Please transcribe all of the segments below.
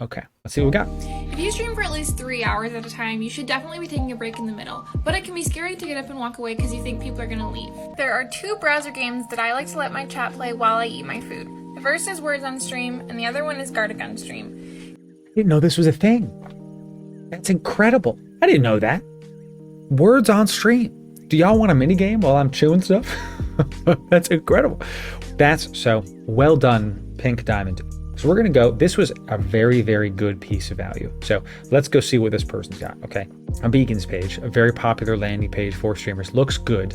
Okay, let's see what we got. If you stream for at least 3 hours at a time, you should definitely be taking a break in the middle, but it can be scary to get up and walk away because you think people are gonna leave. There are two browser games that I like to let my chat play while I eat my food. The first is Words on Stream, and the other one is Gartic on Stream. Didn't know this was a thing. That's incredible. I didn't know that. Words on stream. Do y'all want a mini game while I'm chewing stuff? That's incredible. That's so well done, Pink Diamond. So we're going to go. This was a very, very good piece of value. So let's go see what this person's got. Okay. A Beacon's page, a very popular landing page for streamers. Looks good.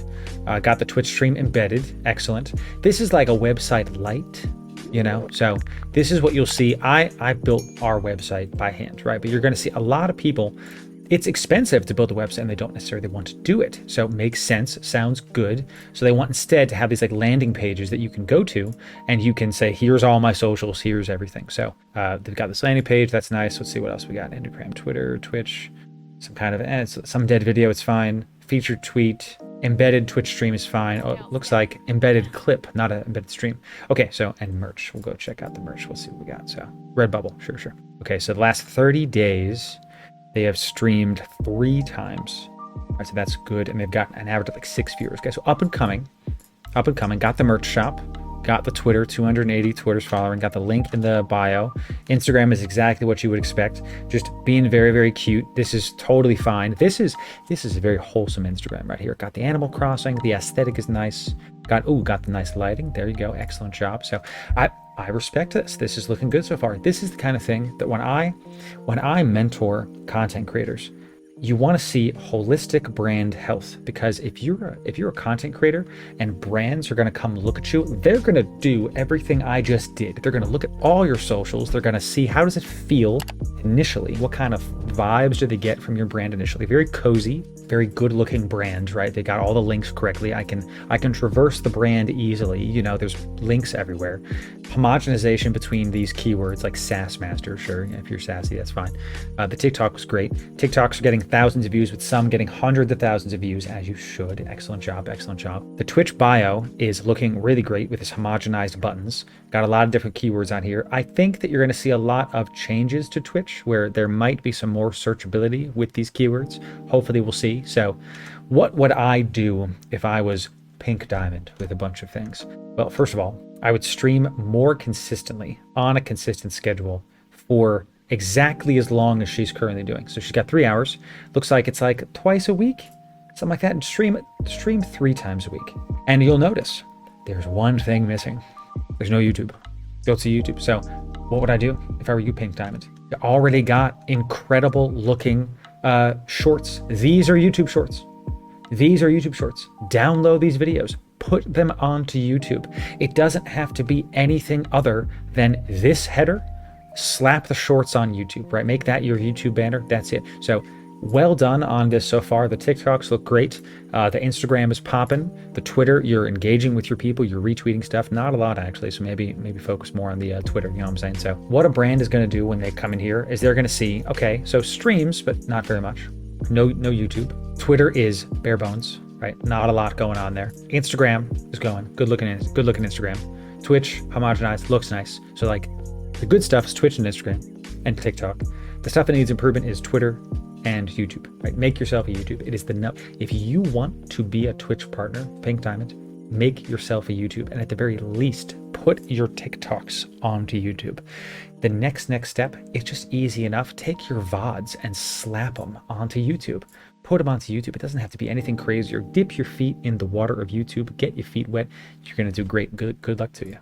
Got the Twitch stream embedded. Excellent. This is like a website light, you know? So this is what you'll see. I built our website by hand, right? But you're going to see a lot of people. It's expensive to build a website and they don't necessarily want to do it. So it makes sense, sounds good. So they want instead to have these like landing pages that you can go to and you can say, here's all my socials, here's everything. So they've got this landing page, that's nice. Let's see what else we got. Instagram, Twitter, Twitch, some kind of, some dead video, it's fine. Featured tweet, embedded Twitch stream is fine. Oh, it looks like embedded clip, not an embedded stream. Okay, so, and merch, we'll go check out the merch. We'll see what we got. So Redbubble, sure. Okay, so the last 30 days, they have streamed 3 times. All right, so that's good. And they've got an average of like 6 viewers. Okay, so up and coming. Got the merch shop. Got the Twitter, 280 Twitter's following. Got the link in the bio. Instagram is exactly what you would expect. Just being very, very cute. This is totally fine. This is a very wholesome Instagram right here. Got the Animal Crossing. The aesthetic is nice. Got the nice lighting. There you go. Excellent job. So I respect this. This is looking good so far. This is the kind of thing that when I mentor content creators, you want to see holistic brand health, because if you're a content creator and brands are going to come look at you, they're going to do everything I just did. They're going to look at all your socials. They're going to see, how does it feel initially? What kind of vibes do they get from your brand initially? Very cozy, very good looking brand, right? They got all the links correctly. I can traverse the brand easily. You know, there's links everywhere. Homogenization between these keywords like SaaS Master, sure. If you're sassy, that's fine. The TikTok was great. TikToks are getting thousands of views, with some getting hundreds of thousands of views, as you should. Excellent job. The Twitch bio is looking really great with its homogenized buttons. Got a lot of different keywords on here. I think that you're going to see a lot of changes to Twitch where there might be some more searchability with these keywords. Hopefully we'll see. So what would I do if I was Pink Diamond with a bunch of things? Well, first of all, I would stream more consistently on a consistent schedule for exactly as long as she's currently doing. So she's got 3 hours. Looks like it's like twice a week, something like that. And stream 3 times a week. And you'll notice there's one thing missing. There's no YouTube. Go to YouTube. So what would I do if I were you, Pink Diamond? You already got incredible looking shorts. These are YouTube shorts. Download these videos. Put them onto YouTube. It doesn't have to be anything other than this header. Slap the shorts on YouTube, right? Make that your YouTube banner. That's it. So well done on this so far. The TikToks look great. The Instagram is popping. The Twitter, you're engaging with your people. You're retweeting stuff. Not a lot, actually. So maybe focus more on the Twitter. You know what I'm saying? So what a brand is going to do when they come in here is they're going to see, okay, so streams, but not very much. No YouTube. Twitter is bare bones, right? Not a lot going on there. Instagram is going. Good looking Instagram. Twitch, homogenized, looks nice. So like the good stuff is Twitch and Instagram and TikTok. The stuff that needs improvement is Twitter and YouTube, right? Make yourself a YouTube. It is if you want to be a Twitch partner, Pink Diamond, make yourself a YouTube, and at the very least, put your TikToks onto YouTube. The next step is just easy enough. Take your VODs and slap them onto YouTube. Put them onto YouTube. It doesn't have to be anything crazy. Or dip your feet in the water of YouTube. Get your feet wet. You're going to do great. Good luck to you.